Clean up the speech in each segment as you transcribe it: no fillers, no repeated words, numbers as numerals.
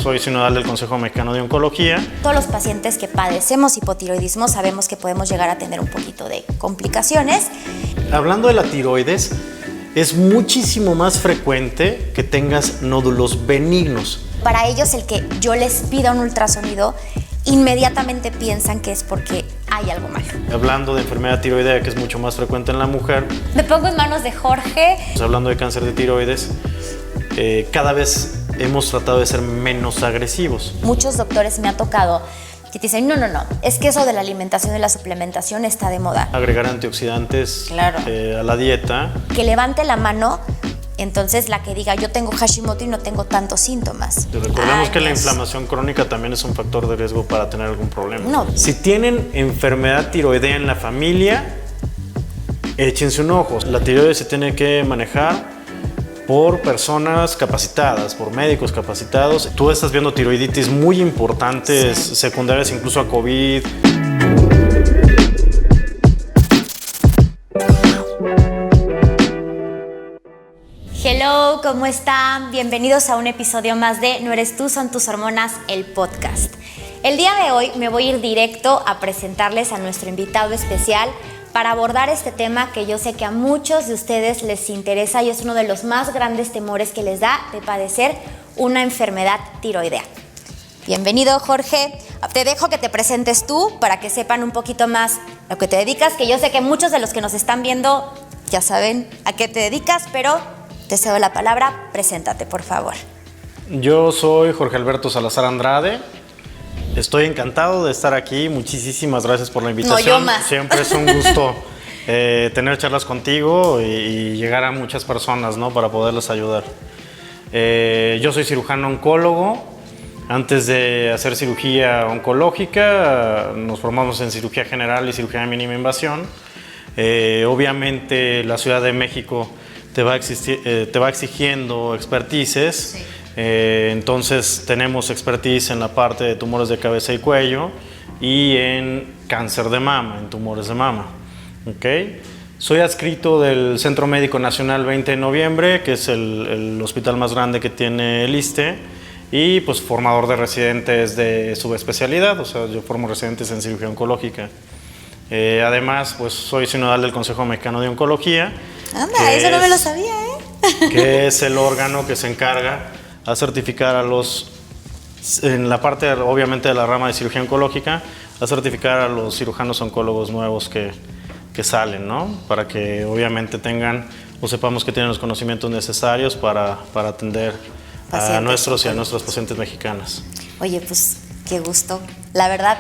soy sinodal del Consejo Mexicano de Oncología. Todos los pacientes que padecemos hipotiroidismo sabemos que podemos llegar a tener un poquito de complicaciones. Hablando de la tiroides, es muchísimo más frecuente que tengas nódulos benignos. Para ellos, el que yo les pida un ultrasonido, inmediatamente piensan que es porque hay algo malo. Hablando de enfermedad tiroidea, que es mucho más frecuente en la mujer. Me pongo en manos de Jorge. Hablando de cáncer de tiroides, cada vez hemos tratado de ser menos agresivos. Muchos doctores me ha tocado que te dicen, no, es que eso de la alimentación y la suplementación está de moda. Agregar antioxidantes a la dieta. Que levante la mano, entonces la que diga, yo tengo Hashimoto y no tengo tantos síntomas. Recordemos que la inflamación crónica también es un factor de riesgo para tener algún problema. No. Si tienen enfermedad tiroidea en la familia, échense un ojo. La tiroides se tiene que manejar por personas capacitadas, por médicos capacitados. Tú estás viendo tiroiditis muy importantes, sí, secundarias incluso a COVID. Hello, ¿cómo están? Bienvenidos a un episodio más de No eres tú, son tus hormonas, el podcast. El día de hoy me voy a ir directo a presentarles a nuestro invitado especial para abordar este tema que yo sé que a muchos de ustedes les interesa y es uno de los más grandes temores que les da de padecer una enfermedad tiroidea. Bienvenido, Jorge. Te dejo que te presentes tú para que sepan un poquito más a lo que te dedicas, que yo sé que muchos de los que nos están viendo ya saben a qué te dedicas, pero te cedo la palabra. Preséntate, por favor. Yo soy Jorge Alberto Salazar Andrade. Estoy encantado de estar aquí. Muchísimas gracias por la invitación. No, yo más. Siempre es un gusto tener charlas contigo y llegar a muchas personas, ¿no? Para poderles ayudar. Yo soy cirujano oncólogo. Antes de hacer cirugía oncológica, nos formamos en cirugía general y cirugía de mínima invasión. Obviamente la Ciudad de México te va exigiendo expertices. Sí. Entonces tenemos expertise en la parte de tumores de cabeza y cuello y en cáncer de mama, en tumores de mama. ¿Okay? Soy adscrito del Centro Médico Nacional 20 de Noviembre, que es el hospital más grande que tiene el ISSSTE, y pues formador de residentes de subespecialidad, o sea, yo formo residentes en cirugía oncológica. Además, pues soy sinodal del Consejo Mexicano de Oncología. Anda, eso no me lo sabía, ¿eh? Que es el órgano que se encarga a certificar a los, en la parte obviamente de la rama de cirugía oncológica, a certificar a los cirujanos oncólogos nuevos que salen, ¿no? Para que obviamente tengan o sepamos que tienen los conocimientos necesarios para atender a nuestros y a nuestras pacientes mexicanas. Oye, pues qué gusto. La verdad,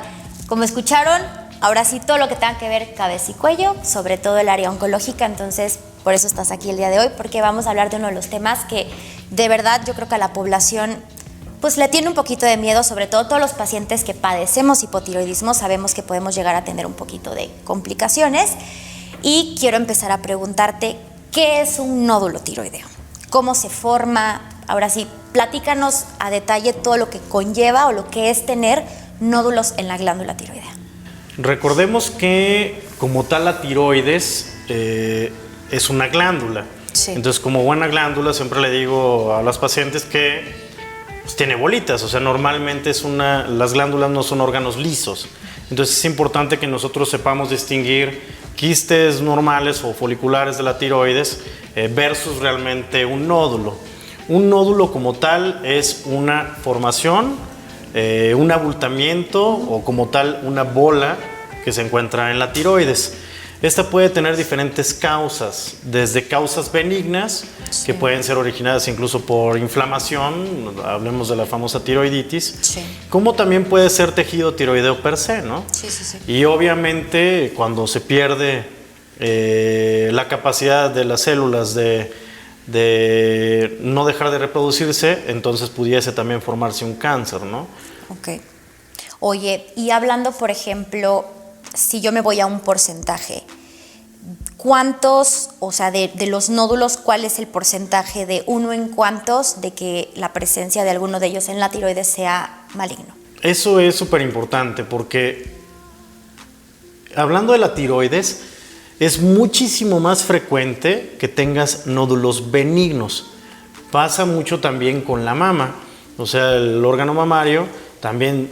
como escucharon, ahora sí todo lo que tenga que ver cabeza y cuello, sobre todo el área oncológica, entonces por eso estás aquí el día de hoy, porque vamos a hablar de uno de los temas que de verdad yo creo que a la población pues le tiene un poquito de miedo, sobre todo todos los pacientes que padecemos hipotiroidismo sabemos que podemos llegar a tener un poquito de complicaciones. Y quiero empezar a preguntarte, ¿qué es un nódulo tiroideo? ¿Cómo se forma? Ahora sí, platícanos a detalle todo lo que conlleva o lo que es tener nódulos en la glándula tiroidea. Recordemos que como tal la tiroides es una glándula. Sí. Entonces, como buena glándula, siempre le digo a las pacientes que pues, tiene bolitas. O sea, normalmente las glándulas no son órganos lisos. Entonces, es importante que nosotros sepamos distinguir quistes normales o foliculares de la tiroides versus realmente un nódulo. Un nódulo como tal es una formación, un abultamiento o como tal una bola que se encuentra en la tiroides. Esta puede tener diferentes causas, desde causas benignas, sí, que pueden ser originadas incluso por inflamación, hablemos de la famosa tiroiditis, sí, como también puede ser tejido tiroideo per se, ¿no? Sí. Y obviamente cuando se pierde la capacidad de las células de no dejar de reproducirse, entonces pudiese también formarse un cáncer, ¿no? Ok. Oye, y hablando, por ejemplo, si yo me voy a un porcentaje, ¿cuántos, o sea, de los nódulos, cuál es el porcentaje de uno en cuántos de que la presencia de alguno de ellos en la tiroides sea maligno? Eso es súper importante porque hablando de la tiroides, es muchísimo más frecuente que tengas nódulos benignos. Pasa mucho también con la mama. O sea, el órgano mamario también,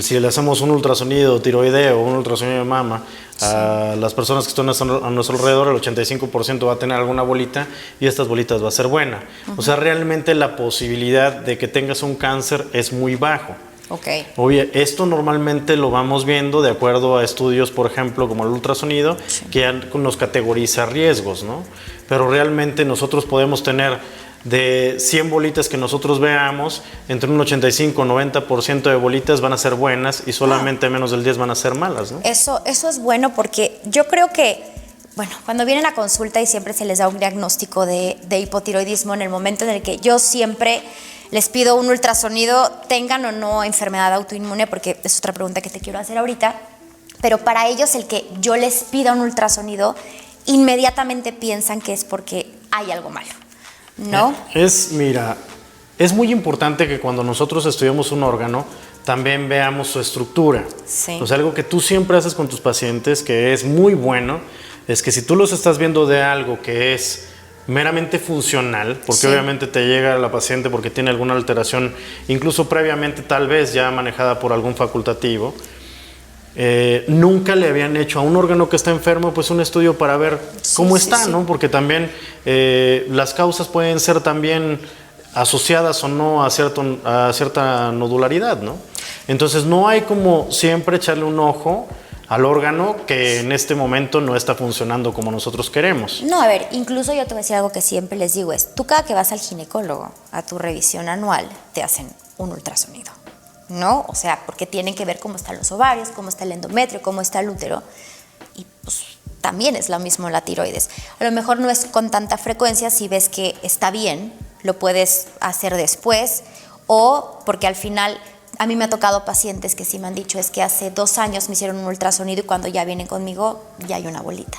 si le hacemos un ultrasonido tiroideo o un ultrasonido de mama a las personas que están a nuestro alrededor, el 85% va a tener alguna bolita y estas bolitas va a ser buena. O sea, realmente la posibilidad de que tengas un cáncer es muy bajo. Okay. Esto normalmente lo vamos viendo de acuerdo a estudios, por ejemplo, como el ultrasonido, que nos categoriza riesgos, ¿no? Pero realmente nosotros podemos tener de 100 bolitas que nosotros veamos, entre un 85 y 90% de bolitas van a ser buenas y solamente menos del 10 van a ser malas, ¿no? Eso es bueno porque yo creo que, bueno, cuando vienen a consulta y siempre se les da un diagnóstico de hipotiroidismo, en el momento en el que yo siempre les pido un ultrasonido, tengan o no enfermedad autoinmune, porque es otra pregunta que te quiero hacer ahorita, pero para ellos el que yo les pida un ultrasonido, inmediatamente piensan que es porque hay algo malo, ¿no? Mira, es muy importante que cuando nosotros estudiamos un órgano, también veamos su estructura. Sí. O sea, algo que tú siempre haces con tus pacientes, que es muy bueno, es que si tú los estás viendo de algo que es meramente funcional, porque obviamente te llega la paciente porque tiene alguna alteración, incluso previamente tal vez ya manejada por algún facultativo, nunca le habían hecho a un órgano que está enfermo pues un estudio para ver cómo está, ¿no? Porque también las causas pueden ser también asociadas o no a cierta nodularidad, ¿no? Entonces no hay como siempre echarle un ojo al órgano que en este momento no está funcionando como nosotros queremos. No, a ver, incluso yo te voy a decir algo que siempre les digo es, tú cada que vas al ginecólogo a tu revisión anual, te hacen un ultrasonido, ¿no? O sea, porque tienen que ver cómo están los ovarios, cómo está el endometrio, cómo está el útero, y pues también es lo mismo la tiroides. A lo mejor no es con tanta frecuencia, si ves que está bien, lo puedes hacer después, o porque al final... A mí me ha tocado pacientes que sí me han dicho es que hace 2 años me hicieron un ultrasonido y cuando ya vienen conmigo ya hay una bolita,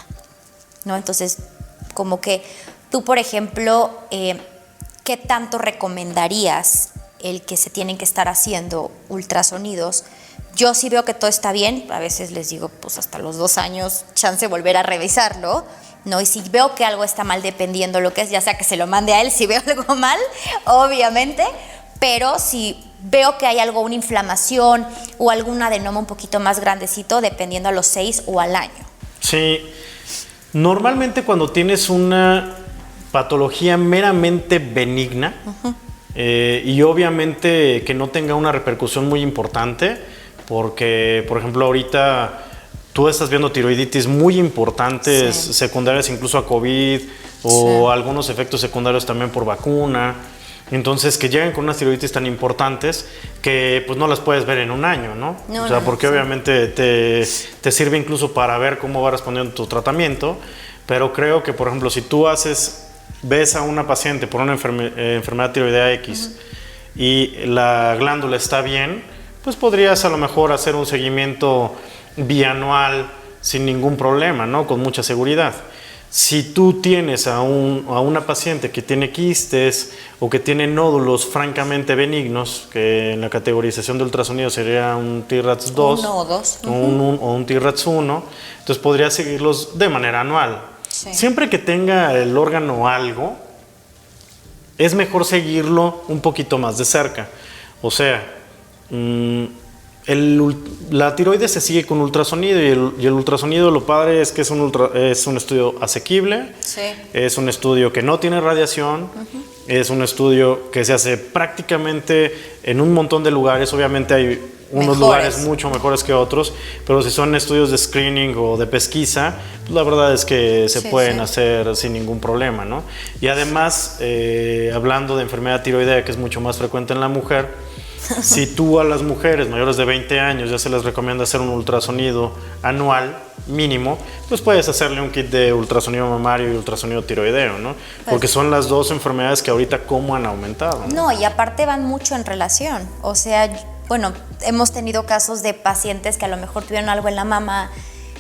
¿no? Entonces, como que tú, por ejemplo, ¿qué tanto recomendarías el que se tienen que estar haciendo ultrasonidos? Yo sí veo que todo está bien, a veces les digo, pues hasta los 2 años, chance de volver a revisarlo, ¿no? Y si veo que algo está mal, dependiendo lo que es, ya sea que se lo mande a él si veo algo mal, obviamente, pero si veo que hay algo, una inflamación o algún adenoma un poquito más grandecito, dependiendo a los 6 o al año. Sí, normalmente cuando tienes una patología meramente benigna, y obviamente que no tenga una repercusión muy importante, porque, por ejemplo, ahorita tú estás viendo tiroiditis muy importantes, secundarias incluso a COVID, o algunos efectos secundarios también por vacuna. Entonces, que lleguen con unas tiroiditis tan importantes que pues no las puedes ver en un año, ¿no? O sea, porque obviamente te sirve incluso para ver cómo va respondiendo tu tratamiento, pero creo que, por ejemplo, si tú ves a una paciente por una enfermedad tiroidea X y la glándula está bien, pues podrías a lo mejor hacer un seguimiento bianual sin ningún problema, ¿no? Con mucha seguridad. Si tú tienes a una paciente que tiene quistes o que tiene nódulos francamente benignos, que en la categorización de ultrasonido sería un TRAPS 2 o un TRAPS 1, entonces podría seguirlos de manera anual. Sí. Siempre que tenga el órgano algo, es mejor seguirlo un poquito más de cerca. O sea, la tiroides se sigue con ultrasonido y el ultrasonido, lo padre es que es un estudio asequible, es un estudio que no tiene radiación, es un estudio que se hace prácticamente en un montón de lugares. Obviamente hay unos lugares mucho mejores que otros, pero si son estudios de screening o de pesquisa, pues la verdad es que se pueden hacer sin ningún problema, ¿no? Y además, hablando de enfermedad tiroidea, que es mucho más frecuente en la mujer, si tú a las mujeres mayores de 20 años ya se les recomienda hacer un ultrasonido anual mínimo, pues puedes hacerle un kit de ultrasonido mamario y ultrasonido tiroideo, ¿no? Porque son las dos enfermedades que ahorita como han aumentado, ¿no? No, y aparte van mucho en relación. O sea, bueno, hemos tenido casos de pacientes que a lo mejor tuvieron algo en la mama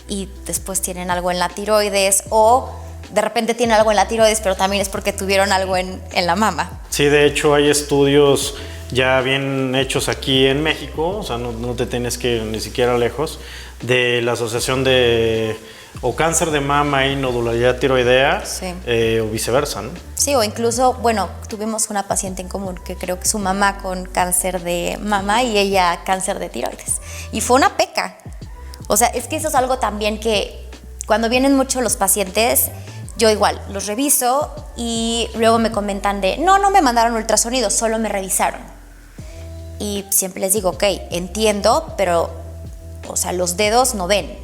y después tienen algo en la tiroides, o de repente tienen algo en la tiroides, pero también es porque tuvieron algo en la mama. Sí, de hecho hay estudios ya bien hechos aquí en México, o sea, no te tienes que ir ni siquiera lejos, de la Asociación de o cáncer de mama y nodularidad tiroidea, sí. O viceversa, ¿no? Sí, o incluso, bueno, tuvimos una paciente en común que creo que su mamá con cáncer de mama y ella cáncer de tiroides. Y fue una peca. O sea, es que eso es algo también que cuando vienen mucho los pacientes, yo igual los reviso y luego me comentan de, no me mandaron ultrasonido, solo me revisaron. Y siempre les digo, ok, entiendo, pero, o sea, los dedos no ven.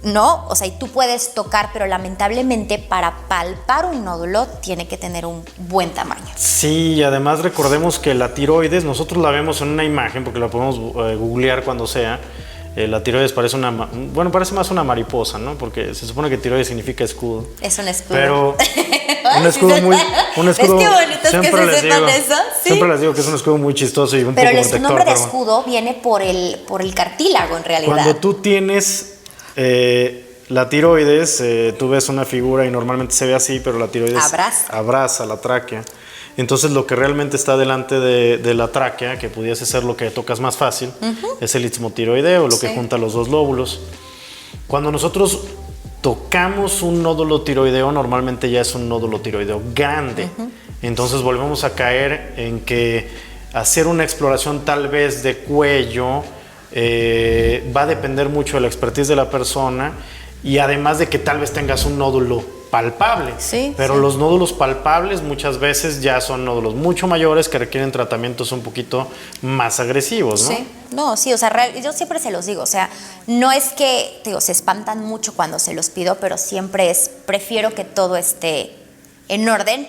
¿No? O sea, y tú puedes tocar, pero lamentablemente para palpar un nódulo tiene que tener un buen tamaño. Sí, y además recordemos que la tiroides, nosotros la vemos en una imagen, porque la podemos googlear cuando sea. La tiroides parece parece más una mariposa, ¿no? Porque se supone que tiroides significa escudo. Es un escudo. Pero un escudo muy... ¿Ves qué bonito es que se sepan eso? ¿Sí? Siempre les digo que es un escudo muy chistoso y un pero poco protector. Pero el nombre de escudo viene por el cartílago, en realidad. Cuando tú tienes... la tiroides, tú ves una figura y normalmente se ve así, pero la tiroides abraza la tráquea. Entonces lo que realmente está delante de la tráquea, que pudiese ser lo que tocas más fácil, es el istmo tiroideo, lo que junta los dos lóbulos. Cuando nosotros tocamos un nódulo tiroideo, normalmente ya es un nódulo tiroideo grande. Entonces volvemos a caer en que hacer una exploración tal vez de cuello va a depender mucho de la expertise de la persona y además de que tal vez tengas un nódulo palpable, pero los nódulos palpables muchas veces ya son nódulos mucho mayores que requieren tratamientos un poquito más agresivos, ¿no? Sí, o sea, yo siempre se los digo, o sea, no es que, se espantan mucho cuando se los pido, pero siempre prefiero que todo esté en orden.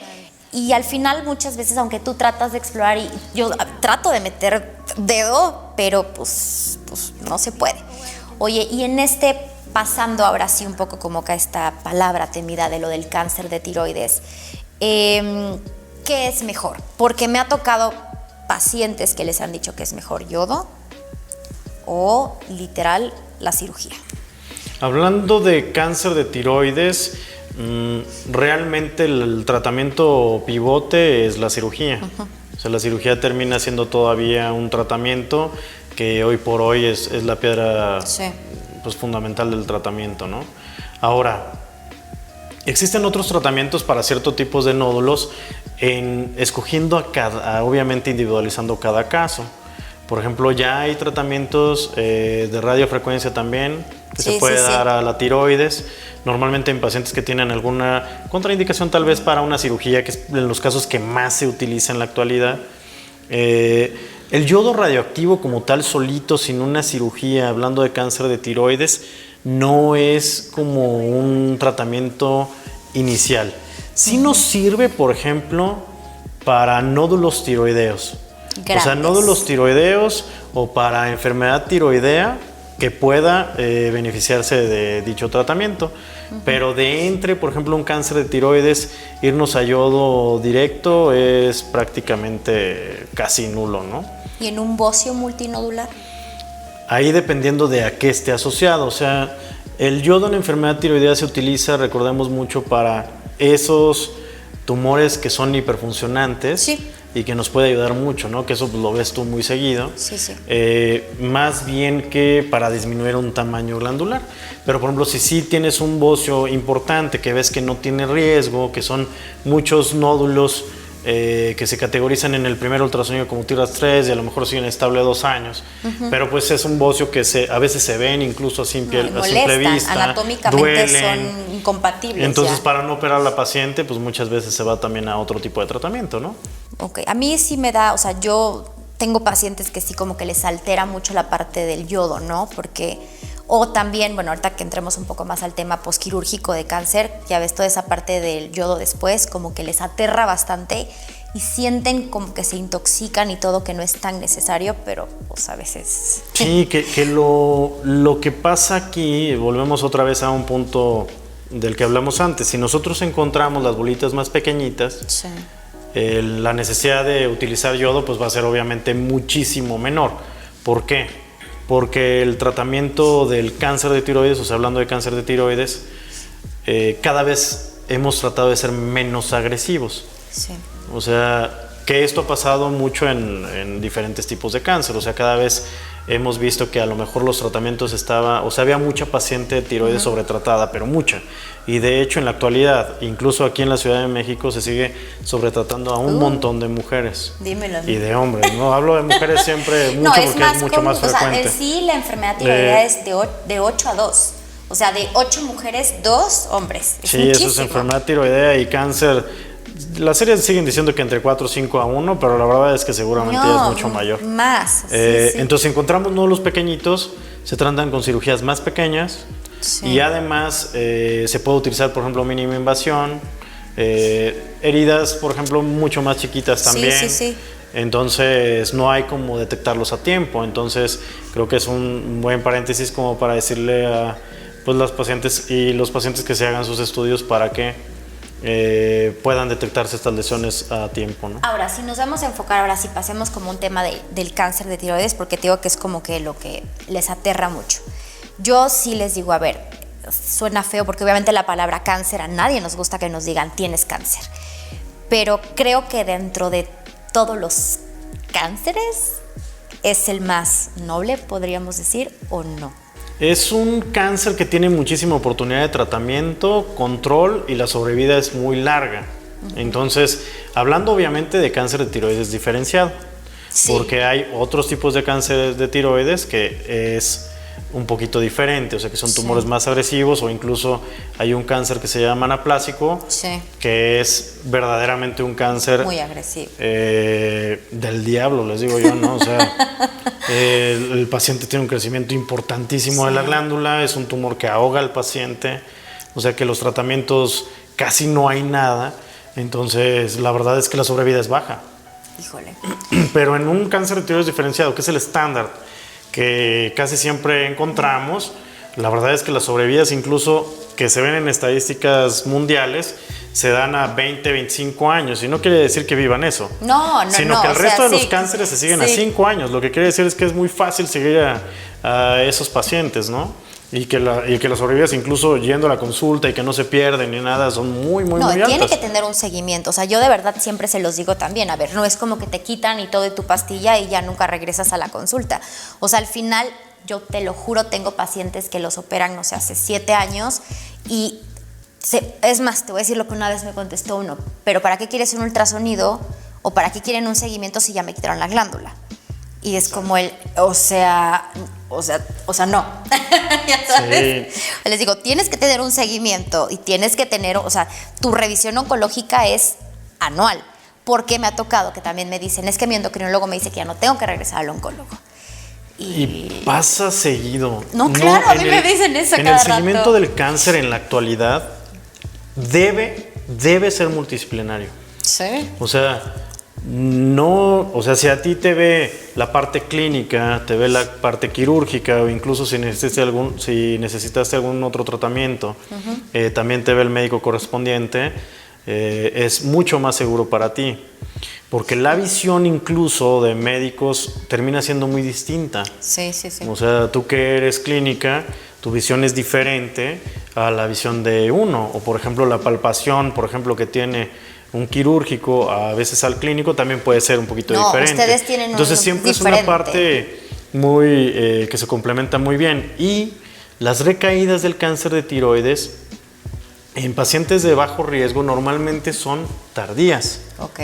Y al final muchas veces, aunque tú tratas de explorar y yo trato de meter dedo, pero pues no se puede. Oye, y pasando ahora sí un poco como que esta palabra temida de lo del cáncer de tiroides, ¿qué es mejor? Porque me ha tocado pacientes que les han dicho que es mejor yodo o literal la cirugía. Hablando de cáncer de tiroides, realmente el tratamiento pivote es la cirugía. O sea, la cirugía termina siendo todavía un tratamiento que hoy por hoy es la piedra pues, fundamental del tratamiento, ¿no? Ahora, existen otros tratamientos para ciertos tipos de nódulos, escogiendo obviamente individualizando cada caso. Por ejemplo, ya hay tratamientos de radiofrecuencia también que se puede dar a la tiroides. Normalmente en pacientes que tienen alguna contraindicación tal vez para una cirugía, que es en los casos que más se utiliza en la actualidad. El yodo radioactivo como tal solito, sin una cirugía, hablando de cáncer de tiroides, no es como un tratamiento inicial. Sí nos sirve, por ejemplo, para nódulos tiroideos. Grandes. O sea, nódulos tiroideos o para enfermedad tiroidea que pueda beneficiarse de dicho tratamiento. Pero por ejemplo, un cáncer de tiroides, irnos a yodo directo es prácticamente casi nulo, ¿no? ¿Y en un bocio multinodular? Ahí dependiendo de a qué esté asociado. O sea, el yodo en enfermedad tiroidea se utiliza, recordemos mucho, para esos tumores que son hiperfuncionantes. Y que nos puede ayudar mucho, ¿no? Que eso lo ves tú muy seguido. Más bien que para disminuir un tamaño glandular. Pero, por ejemplo, si sí tienes un bocio importante que ves que no tiene riesgo, que son muchos nódulos que se categorizan en el primer ultrasonido como tiras 3 y a lo mejor siguen estable 2 años. Pero pues es un bocio que a veces se ven incluso a simple vista. Anatómicamente duelen, son incompatibles. Entonces, para no operar a la paciente, pues muchas veces se va también a otro tipo de tratamiento, ¿no? Ok, a mí sí me da, o sea, yo tengo pacientes que sí como que les altera mucho la parte del yodo, ¿no? Porque, o también, bueno, ahorita que entremos un poco más al tema posquirúrgico de cáncer, ya ves toda esa parte del yodo después, como que les aterra bastante y sienten como que se intoxican y todo, que no es tan necesario, pero pues a veces... Sí, que lo que pasa aquí, volvemos otra vez a un punto del que hablamos antes, si nosotros encontramos las bolitas más pequeñitas, sí, la necesidad de utilizar yodo pues va a ser obviamente muchísimo menor. ¿Por qué? Porque el tratamiento del cáncer de tiroides, o sea, hablando de cáncer de tiroides, cada vez hemos tratado de ser menos agresivos. Sí. O sea, que esto ha pasado mucho en diferentes tipos de cáncer. O sea, cada vez hemos visto que a lo mejor los tratamientos había mucha paciente de tiroides sobretratada, pero mucha. Y de hecho, en la actualidad, incluso aquí en la Ciudad de México, se sigue sobretratando a un montón de mujeres. Dímelo. Y de hombres, ¿no? Hablo de mujeres siempre mucho porque es mucho más frecuente. O sea, en sí la enfermedad tiroidea es de 8 a 2. O sea, de 8 mujeres, 2 hombres. Sí, muchísimo. Eso es enfermedad tiroidea y cáncer. Las series siguen diciendo que entre 4 o 5 a 1, pero la verdad es que seguramente es mucho mayor. Más. Sí. Entonces encontramos nódulos pequeñitos, se tratan con cirugías más pequeñas y además se puede utilizar, por ejemplo, mínima invasión, heridas, por ejemplo, mucho más chiquitas también. Sí. Entonces no hay como detectarlos a tiempo. Entonces creo que es un buen paréntesis como para decirle a pues, las pacientes y los pacientes que se hagan sus estudios para que puedan detectarse estas lesiones a tiempo, ¿no? Ahora, si nos vamos a enfocar, ahora sí pasemos como un tema del cáncer de tiroides, porque te digo que es como que lo que les aterra mucho. Yo sí les digo, a ver, suena feo porque obviamente la palabra cáncer, a nadie nos gusta que nos digan tienes cáncer, pero creo que dentro de todos los cánceres es el más noble, podríamos decir, ¿o no? Es un cáncer que tiene muchísima oportunidad de tratamiento, control y la sobrevida es muy larga. Entonces, hablando obviamente de cáncer de tiroides diferenciado, porque hay otros tipos de cáncer de tiroides que es un poquito diferente, o sea que son tumores más agresivos o incluso hay un cáncer que se llama anaplásico, que es verdaderamente un cáncer muy agresivo. Del diablo, les digo yo, ¿no? O sea, el paciente tiene un crecimiento importantísimo de la glándula, es un tumor que ahoga al paciente, o sea que los tratamientos casi no hay nada, entonces la verdad es que la sobrevida es baja. Híjole. Pero en un cáncer de tiroides diferenciado, que es el estándar que casi siempre encontramos, la verdad es que las sobrevidas incluso que se ven en estadísticas mundiales se dan a 20, 25 años y no quiere decir que vivan eso. Sino que el resto de los cánceres se siguen a 5 años. Lo que quiere decir es que es muy fácil seguir a esos pacientes, ¿no? Y que las sobrevidas incluso yendo a la consulta y que no se pierden ni nada son muy altas. Tiene que tener un seguimiento. O sea, yo de verdad siempre se los digo también. A ver, no es como que te quitan y todo de tu pastilla y ya nunca regresas a la consulta. O sea, al final, yo te lo juro, tengo pacientes que los operan, no sé, hace 7 años y es más, te voy a decir lo que una vez me contestó uno, pero ¿para qué quieres un ultrasonido o para qué quieren un seguimiento si ya me quitaron la glándula? Y es como o sea, no. ¿Ya sabes? Sí. Les digo, tienes que tener un seguimiento y tienes que tener, o sea, tu revisión oncológica es anual. Porque me ha tocado que también me dicen, es que mi endocrinólogo me dice que ya no tengo que regresar al oncólogo. Y pasa seguido. No, claro, a mí me dicen eso cada rato. En el seguimiento del cáncer en la actualidad debe ser multidisciplinario. Sí. O sea, si a ti te ve la parte clínica, te ve la parte quirúrgica o incluso si necesitaste algún otro tratamiento, también te ve el médico correspondiente, es mucho más seguro para ti. Porque la visión incluso de médicos termina siendo muy distinta. Sí. O sea, tú que eres clínica, tu visión es diferente a la visión de uno. O por ejemplo, la palpación, por ejemplo, que tiene un quirúrgico, a veces al clínico también puede ser un poquito diferente. Ustedes tienen Entonces siempre diferente. Es una parte muy que se complementa muy bien. Y las recaídas del cáncer de tiroides en pacientes de bajo riesgo normalmente son tardías. Ok.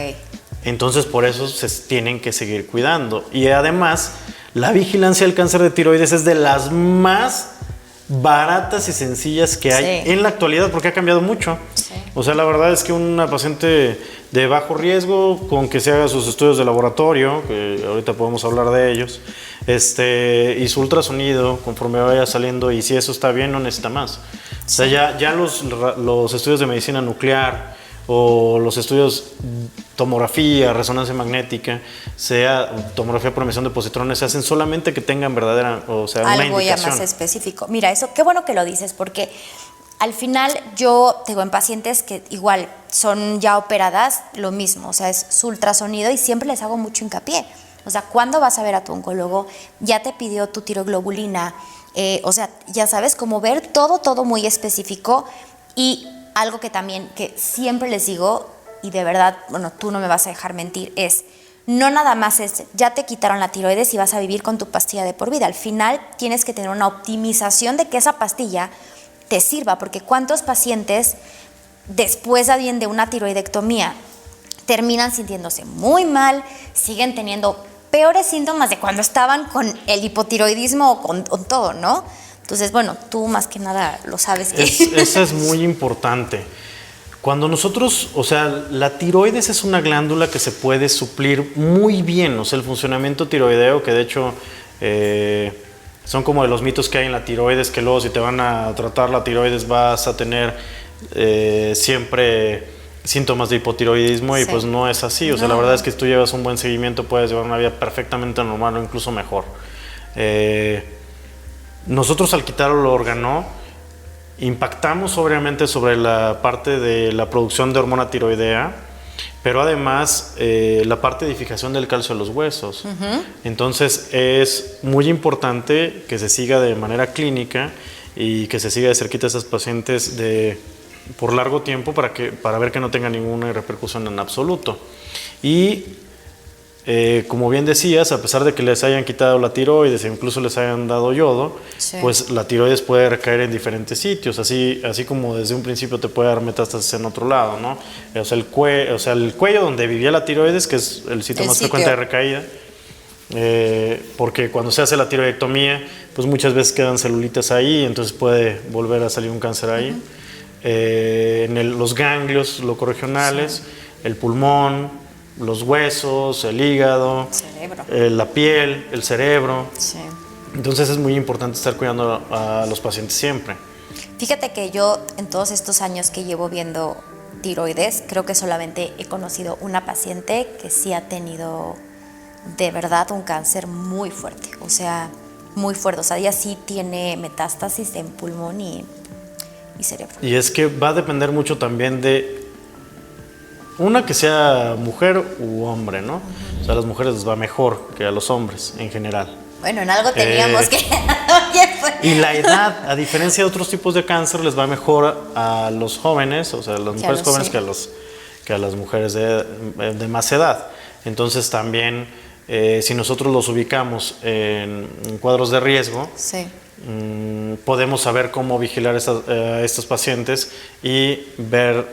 Entonces por eso se tienen que seguir cuidando. Y además, la vigilancia del cáncer de tiroides es de las más baratas y sencillas que hay en la actualidad porque ha cambiado mucho. Sí. O sea, la verdad es que una paciente de bajo riesgo, con que se haga sus estudios de laboratorio, que ahorita podemos hablar de ellos, y su ultrasonido conforme vaya saliendo, y si eso está bien, no necesita más. O sea, ya los estudios de medicina nuclear o los estudios tomografía, resonancia magnética, tomografía por emisión de positrones, se hacen solamente que tengan verdadera, o sea, una indicación. Algo ya más específico. Mira, eso, qué bueno que lo dices, porque al final yo tengo en pacientes que igual son ya operadas, lo mismo, o sea, es su ultrasonido y siempre les hago mucho hincapié. O sea, ¿cuándo vas a ver a tu oncólogo? Ya te pidió tu tiroglobulina, o sea, ya sabes, como ver todo muy específico. Y algo que también, que siempre les digo, y de verdad, bueno, tú no me vas a dejar mentir, no nada más ya te quitaron la tiroides y vas a vivir con tu pastilla de por vida. Al final tienes que tener una optimización de que esa pastilla te sirva, porque ¿cuántos pacientes después de una tiroidectomía terminan sintiéndose muy mal, siguen teniendo peores síntomas de cuando estaban con el hipotiroidismo o con todo, ¿no? Entonces, bueno, tú más que nada lo sabes. Eso es muy importante. Cuando nosotros, o sea, la tiroides es una glándula que se puede suplir muy bien, o sea, el funcionamiento tiroideo, que de hecho son como de los mitos que hay en la tiroides, que luego si te van a tratar la tiroides vas a tener siempre síntomas de hipotiroidismo, y pues no es así. O sea, la verdad es que si tú llevas un buen seguimiento puedes llevar una vida perfectamente normal o incluso mejor. Nosotros al quitar el órgano impactamos obviamente sobre la parte de la producción de hormona tiroidea, pero además la parte de edificación del calcio de los huesos. Entonces es muy importante que se siga de manera clínica y que se siga de cerquita a esas pacientes por largo tiempo para ver que no tenga ninguna repercusión en absoluto. Y como bien decías, a pesar de que les hayan quitado la tiroides e incluso les hayan dado yodo, pues la tiroides puede recaer en diferentes sitios, así como desde un principio te puede dar metástasis en otro lado, ¿no? O sea, el cuello donde vivía la tiroides, que es el sitio más frecuente de recaída, porque cuando se hace la tiroidectomía, pues muchas veces quedan celulitas ahí, entonces puede volver a salir un cáncer ahí. Los ganglios locorregionales, el pulmón, los huesos, el hígado, la piel, el cerebro. Entonces es muy importante estar cuidando a los pacientes siempre. Fíjate que yo en todos estos años que llevo viendo tiroides, creo que solamente he conocido una paciente que sí ha tenido de verdad un cáncer muy fuerte, o sea, muy fuerte. O sea, ella sí tiene metástasis en pulmón y cerebro. Y es que va a depender mucho también de que sea mujer u hombre, ¿no? O sea, a las mujeres les va mejor que a los hombres en general. Bueno, en algo teníamos que... Y la edad, a diferencia de otros tipos de cáncer, les va mejor a los jóvenes, o sea, a las mujeres jóvenes que a las mujeres de más edad. Entonces también, si nosotros los ubicamos en cuadros de riesgo, podemos saber cómo vigilar a estos pacientes y ver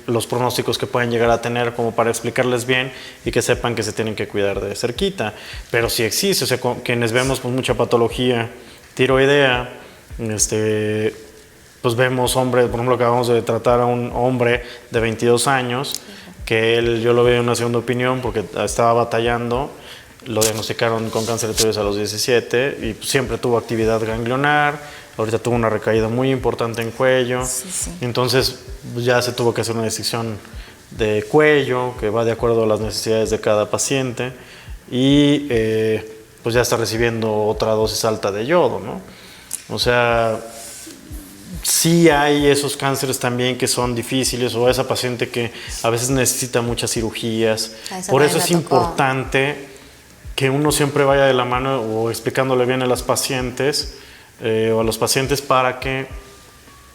los pronósticos que pueden llegar a tener, como para explicarles bien y que sepan que se tienen que cuidar de cerquita. Pero si existe, o sea, quienes vemos con mucha patología tiroidea, pues vemos hombres, por ejemplo, acabamos de tratar a un hombre de 22 años, que yo lo veo en una segunda opinión porque estaba batallando. Lo diagnosticaron con cáncer de tiroides a los 17 y pues siempre tuvo actividad ganglionar. Ahorita tuvo una recaída muy importante en cuello. Entonces pues ya se tuvo que hacer una decisión de cuello que va de acuerdo a las necesidades de cada paciente, y pues ya está recibiendo otra dosis alta de yodo, ¿no? O sea, sí hay esos cánceres también que son difíciles, o esa paciente que a veces necesita muchas cirugías. Por eso es importante que uno siempre vaya de la mano o explicándole bien a las pacientes o a los pacientes para que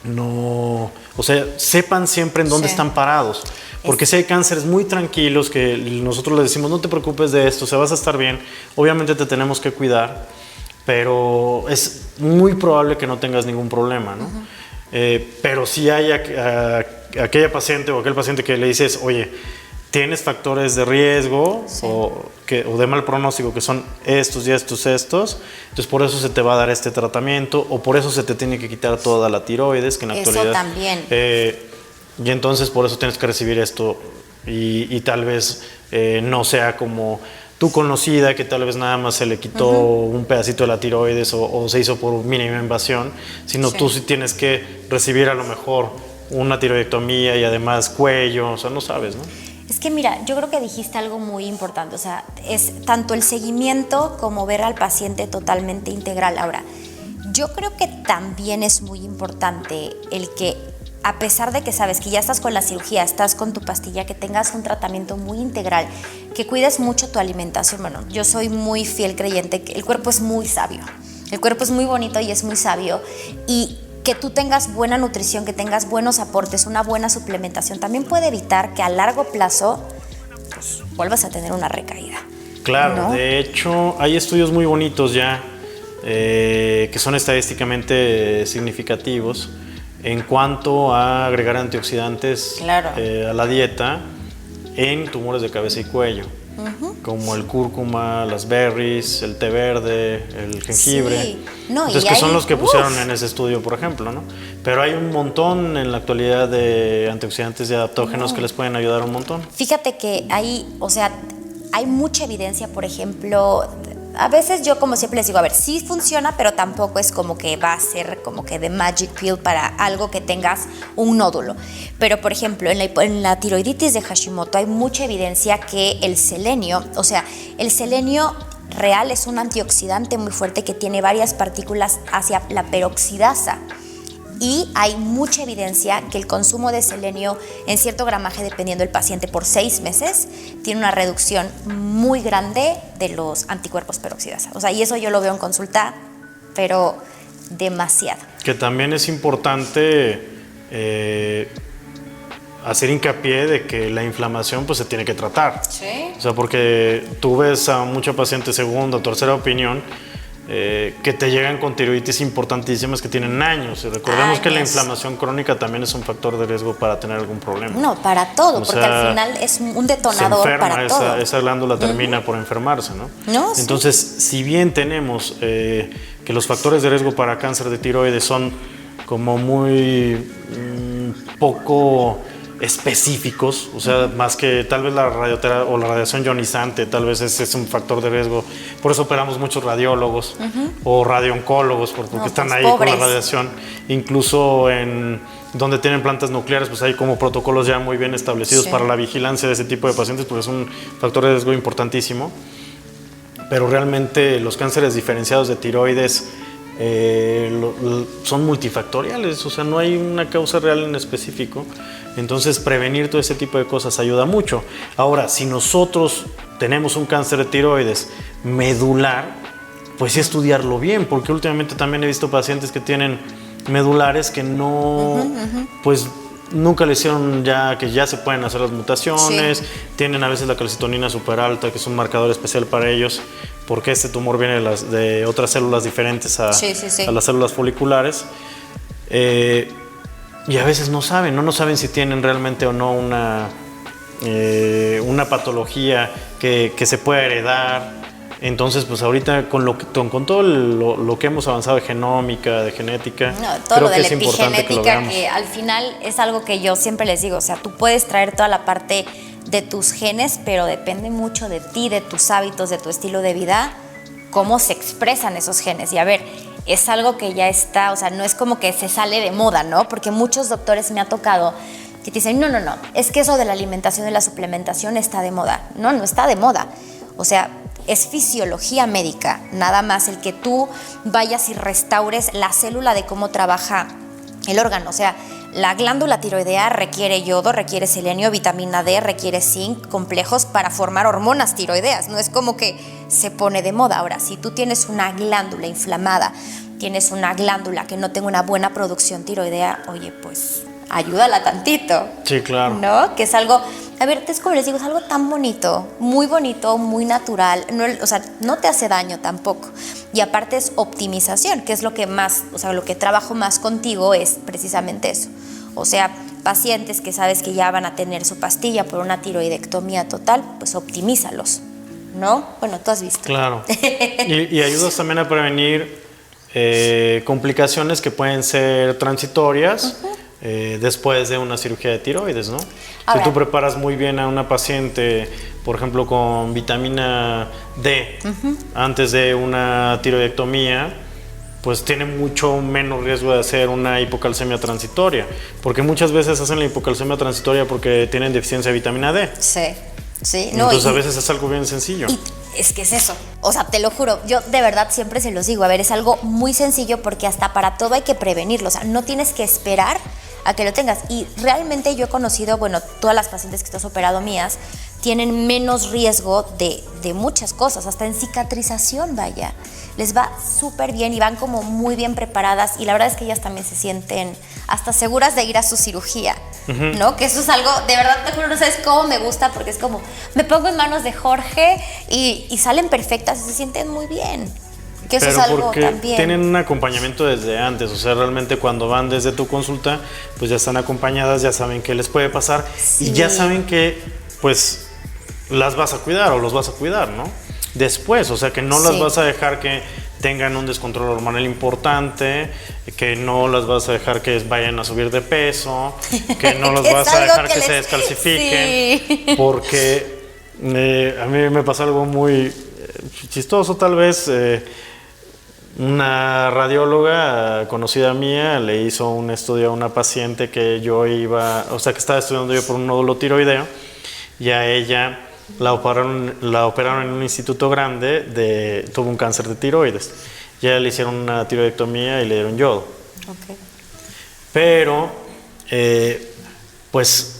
no, o sea, sepan siempre en dónde están parados. Porque si hay cánceres muy tranquilos que nosotros les decimos, no te preocupes de esto, o sea, vas a estar bien, obviamente te tenemos que cuidar, pero es muy probable que no tengas ningún problema, ¿no? Pero si hay aquella paciente o aquel paciente que le dices, oye, tienes factores de riesgo o de mal pronóstico que son estos y estos, entonces por eso se te va a dar este tratamiento, o por eso se te tiene que quitar toda la tiroides, que en la actualidad... Eso también. Y entonces por eso tienes que recibir esto, y tal vez no sea como tu conocida, que tal vez nada más se le quitó un pedacito de la tiroides o se hizo por mínima invasión, sino tú sí tienes que recibir a lo mejor una tiroidectomía y además cuello, o sea, no sabes, ¿no? Es que mira, yo creo que dijiste algo muy importante, o sea, es tanto el seguimiento como ver al paciente totalmente integral. Ahora, yo creo que también es muy importante el que, a pesar de que sabes que ya estás con la cirugía, estás con tu pastilla, que tengas un tratamiento muy integral, que cuides mucho tu alimentación. Bueno, yo soy muy fiel creyente que el cuerpo es muy sabio, el cuerpo es muy bonito y es muy sabio, y que tú tengas buena nutrición, que tengas buenos aportes, una buena suplementación, también puede evitar que a largo plazo pues, vuelvas a tener una recaída. Claro, ¿no? De hecho, hay estudios muy bonitos ya que son estadísticamente significativos en cuanto a agregar antioxidantes claro. A la dieta en tumores de cabeza y cuello, como el cúrcuma, las berries, el té verde, el jengibre. Sí. No, entonces, que son los que pusieron en ese estudio, por ejemplo, ¿no? Pero hay un montón en la actualidad de antioxidantes y adaptógenos que les pueden ayudar un montón. Fíjate que hay mucha evidencia, por ejemplo, a veces yo como siempre les digo, a ver, sí funciona, pero tampoco es como que va a ser como que de magic pill para algo que tengas un nódulo. Pero, por ejemplo, en la tiroiditis de Hashimoto hay mucha evidencia que el selenio real es un antioxidante muy fuerte que tiene varias partículas hacia la peroxidasa. Y hay mucha evidencia que el consumo de selenio en cierto gramaje, dependiendo del paciente, por 6 meses, tiene una reducción muy grande de los anticuerpos peroxidasa. O sea, y eso yo lo veo en consulta, pero demasiado. Que también es importante hacer hincapié de que la inflamación pues se tiene que tratar. Sí. O sea, porque tú ves a mucha paciente segunda o tercera opinión que te llegan con tiroiditis importantísimas que tienen años. Y recordemos que la inflamación crónica también es un factor de riesgo para tener algún problema. No, para todo, o porque sea, al final es un detonador se enferma, para todo. Esa glándula termina por enfermarse, ¿no? Entonces, si bien tenemos que los factores de riesgo para cáncer de tiroides son como muy poco específicos, o sea, más que tal vez la radioterapia o la radiación ionizante, tal vez ese es un factor de riesgo. Por eso operamos muchos radiólogos o radiooncólogos, porque están ahí pobres con la radiación. Incluso en donde tienen plantas nucleares, pues hay como protocolos ya muy bien establecidos para la vigilancia de ese tipo de pacientes, porque es un factor de riesgo importantísimo. Pero realmente los cánceres diferenciados de tiroides son multifactoriales, o sea, no hay una causa real en específico. Entonces, prevenir todo ese tipo de cosas ayuda mucho. Ahora, si nosotros tenemos un cáncer de tiroides medular, pues sí estudiarlo bien, porque últimamente también he visto pacientes que tienen medulares que no, pues nunca le hicieron que ya se pueden hacer las mutaciones, tienen a veces la calcitonina súper alta, que es un marcador especial para ellos, porque este tumor viene de otras células diferentes a las células foliculares. Y a veces no saben si tienen realmente o no una patología que se pueda heredar. Entonces, pues ahorita con todo lo que hemos avanzado de genómica, de genética, todo creo lo que de es importante que lo veamos. que al final es algo que yo siempre les digo, o sea, tú puedes traer toda la parte de tus genes, pero depende mucho de ti, de tus hábitos, de tu estilo de vida, cómo se expresan esos genes. Y a ver, es algo que ya está, o sea, no es como que se sale de moda, ¿no? Porque muchos doctores me ha tocado que te dicen, no, es que eso de la alimentación y la suplementación está de moda. No está de moda. O sea, es fisiología médica, nada más el que tú vayas y restaures la célula de cómo trabaja el órgano. O sea, la glándula tiroidea requiere yodo, requiere selenio, vitamina D, requiere zinc, complejos para formar hormonas tiroideas. No es como que se pone de moda. Ahora, si tú tienes una glándula inflamada, tienes una glándula que no tenga una buena producción tiroidea, oye, pues ayúdala tantito. Sí, claro. ¿No? Que es algo, a ver, es como les digo, es algo tan bonito, muy natural. No, o sea, no te hace daño tampoco. Y aparte es optimización, que es lo que más, o sea, lo que trabajo más contigo es precisamente eso. O sea, pacientes que sabes que ya van a tener su pastilla por una tiroidectomía total, pues optimízalos, ¿no? Bueno, tú has visto. Claro. Y ayudas también a prevenir complicaciones que pueden ser transitorias después de una cirugía de tiroides, ¿no? Si tú preparas muy bien a una paciente, por ejemplo, con vitamina D antes de una tiroidectomía, pues tiene mucho menos riesgo de hacer una hipocalcemia transitoria, porque muchas veces hacen la hipocalcemia transitoria porque tienen deficiencia de vitamina D. Sí. Entonces a veces es algo bien sencillo. Y es que es eso, o sea, te lo juro, yo de verdad siempre se los digo, a ver, es algo muy sencillo porque hasta para todo hay que prevenirlo, o sea, no tienes que esperar a que lo tengas. Y realmente yo he conocido, bueno, todas las pacientes que estás operado mías tienen menos riesgo de muchas cosas, hasta en cicatrización, vaya. les va súper bien y van como muy bien preparadas, y la verdad es que ellas también se sienten hasta seguras de ir a su cirugía, ¿no? Que eso es algo, de verdad, te juro, no sabes cómo me gusta, porque es como, me pongo en manos de Jorge y salen perfectas y se sienten muy bien. Que eso pero es algo porque también. tienen un acompañamiento desde antes, o sea, realmente cuando van desde tu consulta, pues ya están acompañadas, ya saben qué les puede pasar y ya saben que, pues, las vas a cuidar o los vas a cuidar, ¿no? Después, o sea, que no las vas a dejar que tengan un descontrol hormonal importante, que no las vas a dejar que vayan a subir de peso, que no las vas a dejar que se descalcifiquen, porque a mí me pasó algo muy chistoso tal vez. Una radióloga conocida mía le hizo un estudio a una paciente que que estaba estudiando yo por un nódulo tiroideo, y a ella la operaron en un instituto grande, tuvo un cáncer de tiroides. Ya le hicieron una tiroidectomía y le dieron yodo. Okay. Pero, pues,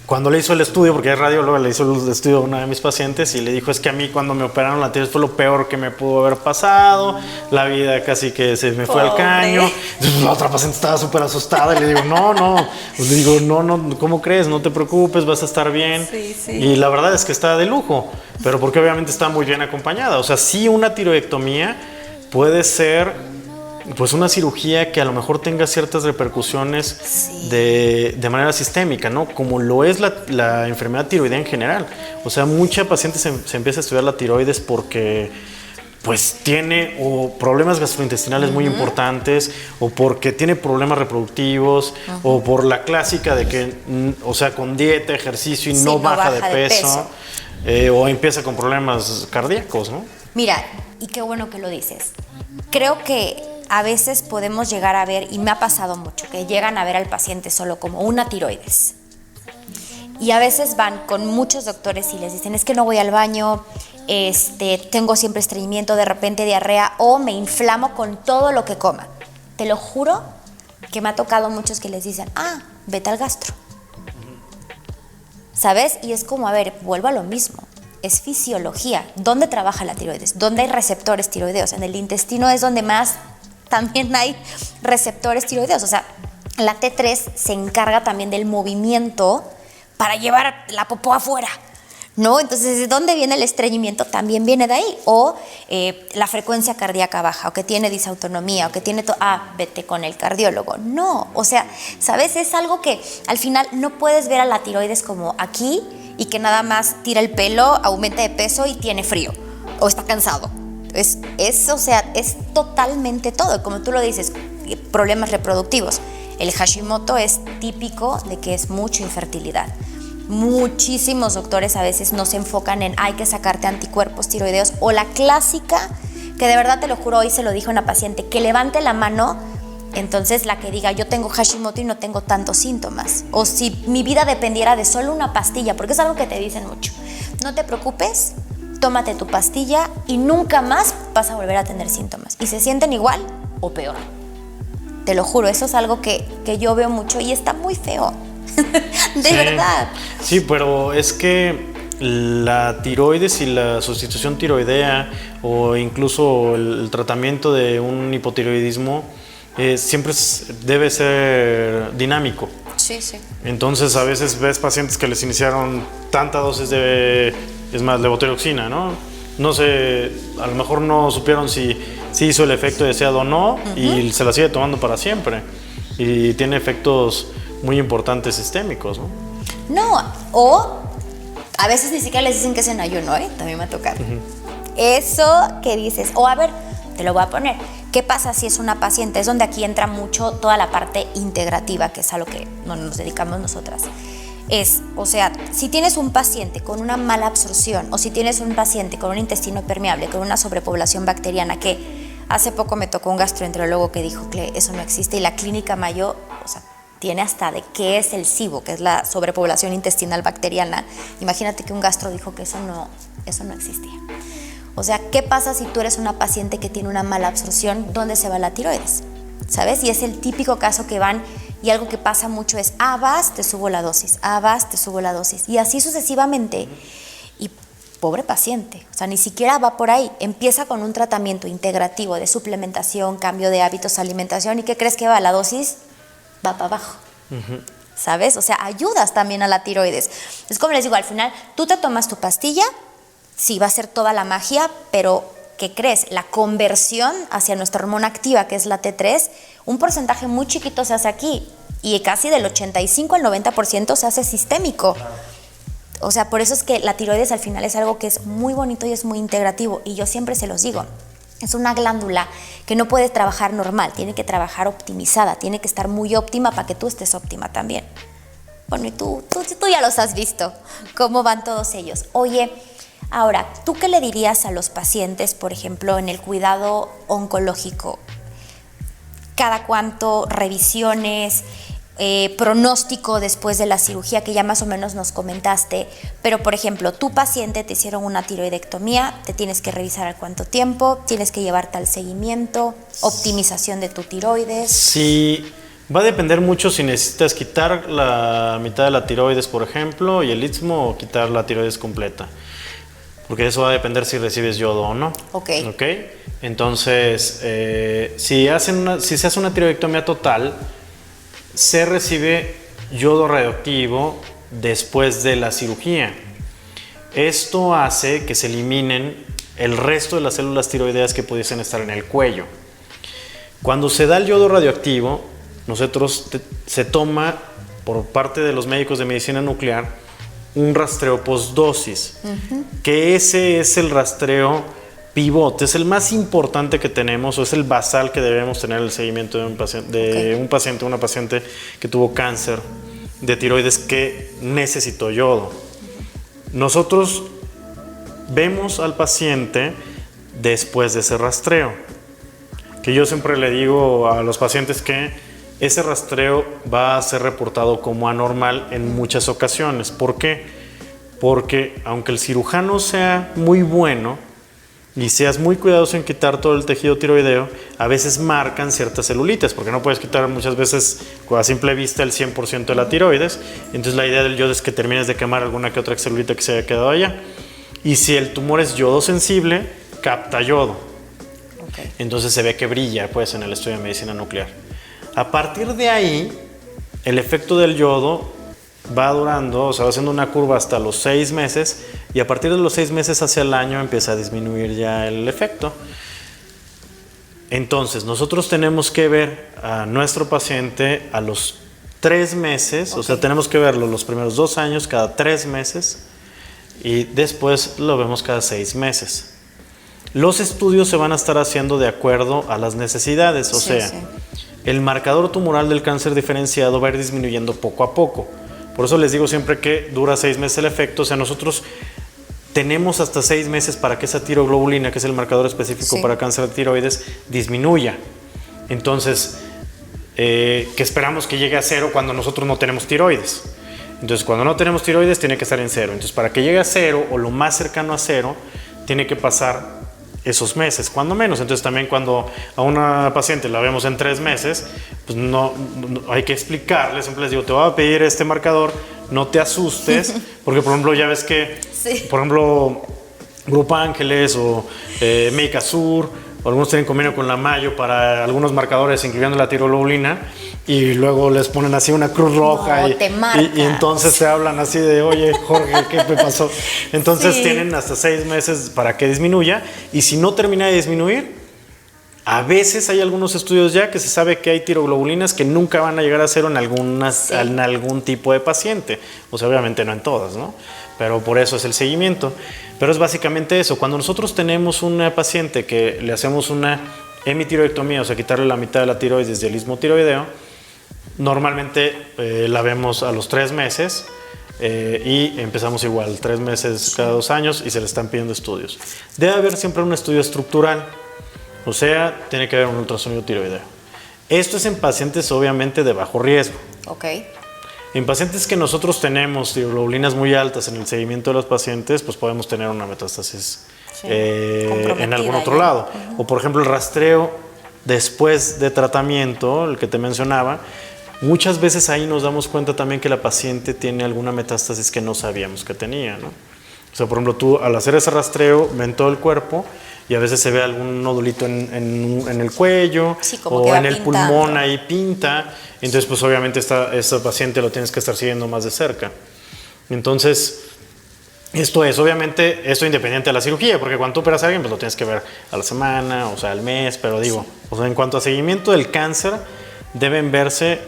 cuando le hizo el estudio, porque es radióloga, le hizo el estudio a una de mis pacientes y le dijo, es que a mí cuando me operaron la tiroides fue lo peor que me pudo haber pasado, la vida casi que se me fue al caño. Entonces, la otra paciente estaba súper asustada y le digo, no, ¿cómo crees? No te preocupes, vas a estar bien. Sí. Y la verdad es que está de lujo, pero porque obviamente está muy bien acompañada. O sea, sí, una tiroidectomía puede ser pues una cirugía que a lo mejor tenga ciertas repercusiones de manera sistémica, ¿no? Como lo es la enfermedad tiroidea en general. O sea, mucha paciente se empieza a estudiar la tiroides porque pues tiene o problemas gastrointestinales muy importantes, o porque tiene problemas reproductivos, o por la clásica de que, o sea, con dieta, ejercicio y no baja de peso. O empieza con problemas cardíacos, ¿no? Mira, y qué bueno que lo dices. Creo que a veces podemos llegar a ver, y me ha pasado mucho, que llegan a ver al paciente solo como una tiroides. Y a veces van con muchos doctores y les dicen, es que no voy al baño, tengo siempre estreñimiento, de repente diarrea, o me inflamo con todo lo que coma. Te lo juro que me ha tocado muchos que les dicen, vete al gastro. ¿Sabes? Y es como, a ver, vuelvo a lo mismo. Es fisiología. ¿Dónde trabaja la tiroides? ¿Dónde hay receptores tiroideos? En el intestino es donde más también hay receptores tiroideos. O sea, la T3 se encarga también del movimiento para llevar la popó afuera, ¿no? Entonces, ¿de dónde viene el estreñimiento? También viene de ahí. O la frecuencia cardíaca baja, o que tiene disautonomía, o que tiene... vete con el cardiólogo. No, o sea, ¿sabes? Es algo que al final no puedes ver a la tiroides como aquí y que nada más tira el pelo, aumenta de peso y tiene frío, o está cansado. O sea, es totalmente todo. Como tú lo dices, problemas reproductivos. El Hashimoto es típico de que es mucha infertilidad. Muchísimos doctores a veces no se enfocan en hay que sacarte anticuerpos tiroideos, o la clásica, que de verdad te lo juro, hoy se lo dije a una paciente, que levante la mano, entonces la que diga yo tengo Hashimoto y no tengo tantos síntomas, o si mi vida dependiera de solo una pastilla, porque es algo que te dicen mucho, no te preocupes, tómate tu pastilla y nunca más vas a volver a tener síntomas, y se sienten igual o peor. Te lo juro, eso es algo que yo veo mucho y está muy feo. De verdad. Sí, pero es que la tiroides y la sustitución tiroidea, o incluso el tratamiento de un hipotiroidismo, siempre debe ser dinámico. Sí. Entonces a veces ves pacientes que les iniciaron tanta dosis de levotiroxina, ¿no? No sé, a lo mejor no supieron si hizo el efecto deseado o no, y se la sigue tomando para siempre. Y tiene efectos muy importantes sistémicos, ¿no? No, o a veces ni siquiera les dicen que es en ayuno, también me ha tocado. Eso que dices, o a ver, te lo voy a poner, ¿qué pasa si es una paciente? Es donde aquí entra mucho toda la parte integrativa, que es a lo que nos dedicamos nosotras. O sea, si tienes un paciente con una mala absorción, o si tienes un paciente con un intestino permeable, con una sobrepoblación bacteriana, que hace poco me tocó un gastroenterólogo que dijo que eso no existe, y la clínica Mayo, o sea, tiene hasta de qué es el SIBO, que es la sobrepoblación intestinal bacteriana. Imagínate que un gastro dijo que eso no existía. O sea, ¿qué pasa si tú eres una paciente que tiene una mala absorción? ¿Dónde se va la tiroides? ¿Sabes? Y es el típico caso que van, y algo que pasa mucho es, vas, te subo la dosis, vas, te subo la dosis, y así sucesivamente. Y pobre paciente, o sea, ni siquiera va por ahí. Empieza con un tratamiento integrativo de suplementación, cambio de hábitos, alimentación, ¿y qué crees que va? La dosis va para abajo. ¿Sabes? O sea, ayudas también a la tiroides. Es como les digo, al final, tú te tomas tu pastilla, sí, va a ser toda la magia, pero ¿qué crees? La conversión hacia nuestra hormona activa, que es la T3, un porcentaje muy chiquito se hace aquí, y casi del 85 al 90% se hace sistémico. O sea, por eso es que la tiroides al final es algo que es muy bonito y es muy integrativo, y yo siempre se los digo, es una glándula que no puede trabajar normal, tiene que trabajar optimizada, tiene que estar muy óptima para que tú estés óptima también. Bueno, y tú ya los has visto, cómo van todos ellos. Oye, ahora, ¿tú qué le dirías a los pacientes, por ejemplo, en el cuidado oncológico? ¿Cada cuánto revisiones? Pronóstico después de la cirugía, que ya más o menos nos comentaste, pero por ejemplo, tu paciente te hicieron una tiroidectomía, te tienes que revisar al cuánto tiempo, tienes que llevarte al seguimiento, optimización de tu tiroides. Sí, va a depender mucho si necesitas quitar la mitad de la tiroides, por ejemplo, y el istmo, o quitar la tiroides completa, porque eso va a depender si recibes yodo o no. Ok. Entonces, si se hace una tiroidectomía total, se recibe yodo radioactivo después de la cirugía. Esto hace que se eliminen el resto de las células tiroideas que pudiesen estar en el cuello. Cuando se da el yodo radioactivo, se toma por parte de los médicos de medicina nuclear un rastreo postdosis, que ese es el rastreo pivote, es el más importante que tenemos, o es el basal que debemos tener en el seguimiento de una paciente que tuvo cáncer de tiroides que necesitó yodo. Nosotros vemos al paciente después de ese rastreo, que yo siempre le digo a los pacientes que ese rastreo va a ser reportado como anormal en muchas ocasiones. ¿Por qué? Porque aunque el cirujano sea muy bueno y seas muy cuidadoso en quitar todo el tejido tiroideo, a veces marcan ciertas celulitas, porque no puedes quitar muchas veces a simple vista el 100% de la tiroides. Entonces la idea del yodo es que termines de quemar alguna que otra celulita que se haya quedado allá. Y si el tumor es yodo sensible, capta yodo. Entonces se ve que brilla pues en el estudio de medicina nuclear. A partir de ahí, el efecto del yodo va durando, o sea, va haciendo una curva hasta los 6 meses, y a partir de los 6 meses hacia el año empieza a disminuir ya el efecto. Entonces, nosotros tenemos que ver a nuestro paciente a los 3 meses, o sea, tenemos que verlo los primeros 2 años, cada 3 meses, y después lo vemos cada 6 meses. Los estudios se van a estar haciendo de acuerdo a las necesidades, o sea, el marcador tumoral del cáncer diferenciado va a ir disminuyendo poco a poco. Por eso les digo siempre que dura 6 meses el efecto. O sea, nosotros tenemos hasta 6 meses para que esa tiroglobulina, que es el marcador específico para cáncer de tiroides, disminuya. Entonces, que esperamos que llegue a 0 cuando nosotros no tenemos tiroides. Entonces, cuando no tenemos tiroides, tiene que estar en 0. Entonces, para que llegue a 0 o lo más cercano a 0, tiene que pasar esos meses, cuando menos. Entonces también cuando a una paciente la vemos en 3 meses, pues no hay que explicarle, siempre les digo, te voy a pedir este marcador, no te asustes, porque por ejemplo ya ves que, por ejemplo, Grupo Ángeles o Médica Sur, o algunos tienen convenio con la Mayo para algunos marcadores, incluyendo la tiroglobulina, y luego les ponen así una cruz roja y entonces te hablan así de, oye, Jorge, ¿qué me pasó? Entonces tienen hasta 6 meses para que disminuya, y si no termina de disminuir, a veces hay algunos estudios ya que se sabe que hay tiroglobulinas que nunca van a llegar a 0 en algún tipo de paciente. O sea, obviamente no en todas, ¿no? Pero por eso es el seguimiento. Pero es básicamente eso. Cuando nosotros tenemos una paciente que le hacemos una hemitiroidectomía, o sea, quitarle la mitad de la tiroides del istmo tiroideo, normalmente la vemos a los 3 meses y empezamos igual, 3 meses cada 2 años, y se le están pidiendo estudios. Debe haber siempre un estudio estructural, o sea, tiene que haber un ultrasonido tiroideo. Esto es en pacientes obviamente de bajo riesgo. En pacientes que nosotros tenemos tiroglobulina muy altas en el seguimiento de los pacientes, pues podemos tener una metástasis en algún otro lado. O por ejemplo el rastreo después de tratamiento, el que te mencionaba, muchas veces ahí nos damos cuenta también que la paciente tiene alguna metástasis que no sabíamos que tenía, ¿no? O sea, por ejemplo, tú al hacer ese rastreo ven todo el cuerpo y a veces se ve algún nodulito en el cuello, sí, como o que en el pintando. pulmón ahí pinta. Entonces, pues obviamente ese paciente lo tienes que estar siguiendo más de cerca. Entonces, esto independiente de la cirugía, porque cuando tú operas a alguien, pues lo tienes que ver a la semana, o sea, al mes, pero digo, sí. O sea, en cuanto a seguimiento del cáncer, deben verse,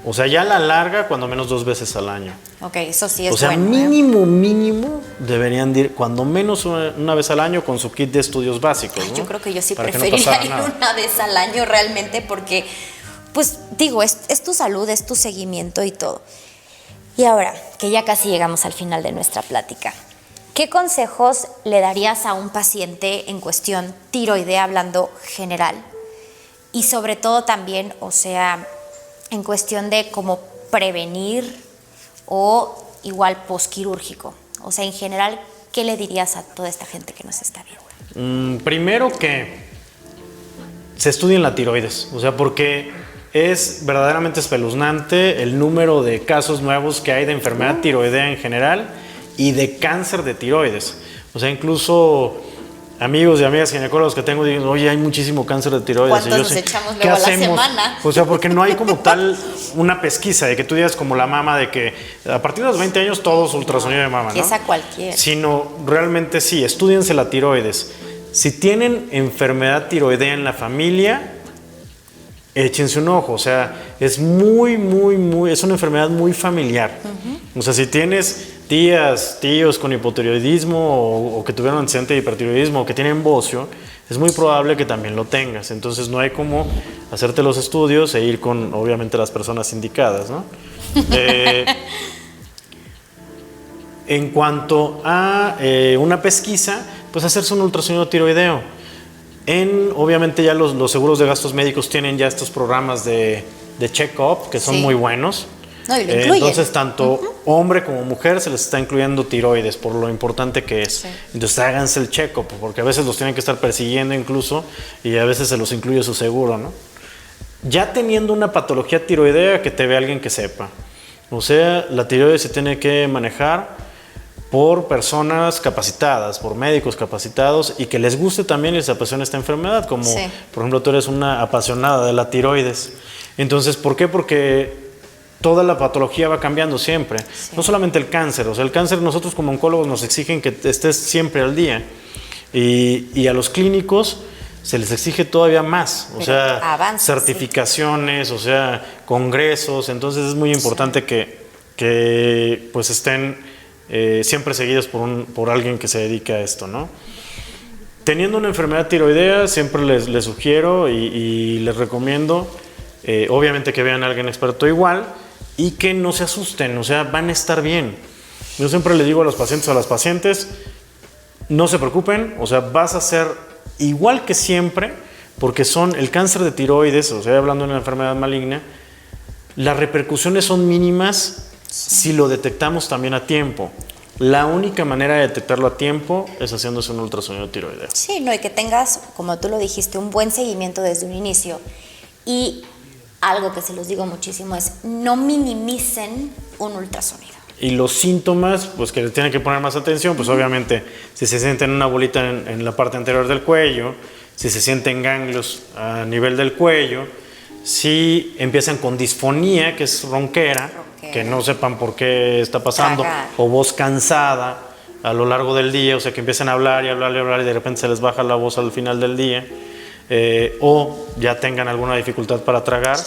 o sea, ya a la larga, cuando menos 2 veces al año. Ok, eso sí es bueno. O sea, bueno, mínimo, deberían ir cuando menos una vez al año con su kit de estudios básicos, ¿no? Yo creo que yo sí para preferiría ir una vez al año realmente porque, pues, digo, es tu salud, es tu seguimiento y todo. Y ahora, que ya casi llegamos al final de nuestra plática, ¿qué consejos le darías a un paciente en cuestión tiroidea, hablando general? Y sobre todo también, o sea, en cuestión de cómo prevenir o igual posquirúrgico. O sea, en general, ¿qué le dirías a toda esta gente que nos está viendo? Primero que se estudien la tiroides, o sea, porque es verdaderamente espeluznante el número de casos nuevos que hay de enfermedad tiroidea en general y de cáncer de tiroides. O sea, incluso amigos y amigas ginecólogos que tengo dicen, oye, hay muchísimo cáncer de tiroides. ¿Cuántos nos echamos luego a la semana? O sea, porque no hay como tal una pesquisa de que tú digas como la mama de que a partir de los 20 años todos ultrasonido de mama, ¿no? Es a cualquiera. Sino realmente sí, estúdiense la tiroides. Si tienen enfermedad tiroidea en la familia, échense un ojo. O sea, es es una enfermedad muy familiar. O sea, si tienes tíos con hipotiroidismo o que tuvieron antecedente de hipertiroidismo o que tienen bocio, es muy probable que también lo tengas. Entonces no hay como hacerte los estudios e ir con, obviamente, las personas indicadas, ¿no? En cuanto a una pesquisa, pues hacerse un ultrasonido tiroideo. Obviamente ya los seguros de gastos médicos tienen ya estos programas de check-up que son muy buenos. No, y lo incluyen. Entonces, tanto hombre como mujer se les está incluyendo tiroides por lo importante que es. Sí. Entonces, háganse el check-up, porque a veces los tienen que estar persiguiendo incluso y a veces se los incluye su seguro, ¿no? Ya teniendo una patología tiroidea, que te vea alguien que sepa. O sea, la tiroides se tiene que manejar por personas capacitadas, por médicos capacitados y que les guste también y les apasione esta enfermedad, como por ejemplo tú eres una apasionada de la tiroides. Entonces, ¿por qué? Porque toda la patología va cambiando siempre, no solamente el cáncer. O sea, el cáncer nosotros como oncólogos nos exigen que estés siempre al día y a los clínicos se les exige todavía más, o sea, avances, certificaciones, o sea, congresos. Entonces es muy importante que pues estén siempre seguidos por alguien que se dedique a esto, ¿no? Teniendo una enfermedad tiroidea, siempre les sugiero y les recomiendo, obviamente que vean a alguien experto igual y que no se asusten, o sea, van a estar bien. Yo siempre le digo a los pacientes o a las pacientes, no se preocupen, o sea, vas a ser igual que siempre, porque el cáncer de tiroides, o sea, hablando de una enfermedad maligna, las repercusiones son mínimas si lo detectamos también a tiempo. La única manera de detectarlo a tiempo es haciéndose un ultrasonido tiroideo. Sí, no, y que tengas, como tú lo dijiste, un buen seguimiento desde un inicio. Y algo que se los digo muchísimo es, no minimicen un ultrasonido. Y los síntomas, pues que le tienen que poner más atención, pues obviamente, si se sienten una bolita en la parte anterior del cuello, si se sienten ganglios a nivel del cuello, si empiezan con disfonía, que es ronquera, que no sepan por qué está pasando, o voz cansada a lo largo del día, o sea, que empiezan a hablar y hablar y hablar y de repente se les baja la voz al final del día, o ya tengan alguna dificultad para tragar,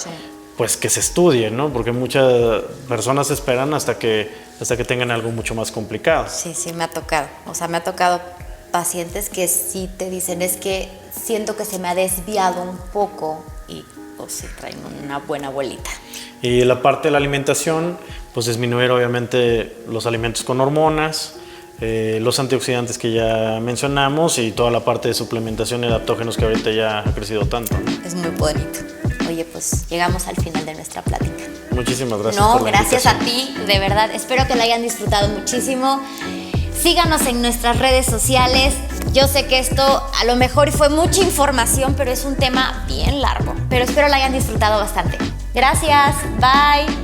pues que se estudien, ¿no? Porque muchas personas esperan hasta que tengan algo mucho más complicado. Sí, me ha tocado. O sea, me ha tocado pacientes que sí te dicen, es que siento que se me ha desviado un poco y pues sí traen una buena bolita. Y la parte de la alimentación, pues disminuir obviamente los alimentos con hormonas, los antioxidantes que ya mencionamos y toda la parte de suplementación y adaptógenos que ahorita ya ha crecido tanto. Es muy bonito. Oye, pues llegamos al final de nuestra plática. Muchísimas gracias. No, gracias a ti, de verdad. Espero que la hayan disfrutado muchísimo. Síganos en nuestras redes sociales. Yo sé que esto a lo mejor fue mucha información, pero es un tema bien largo. Pero espero la hayan disfrutado bastante. Gracias, bye.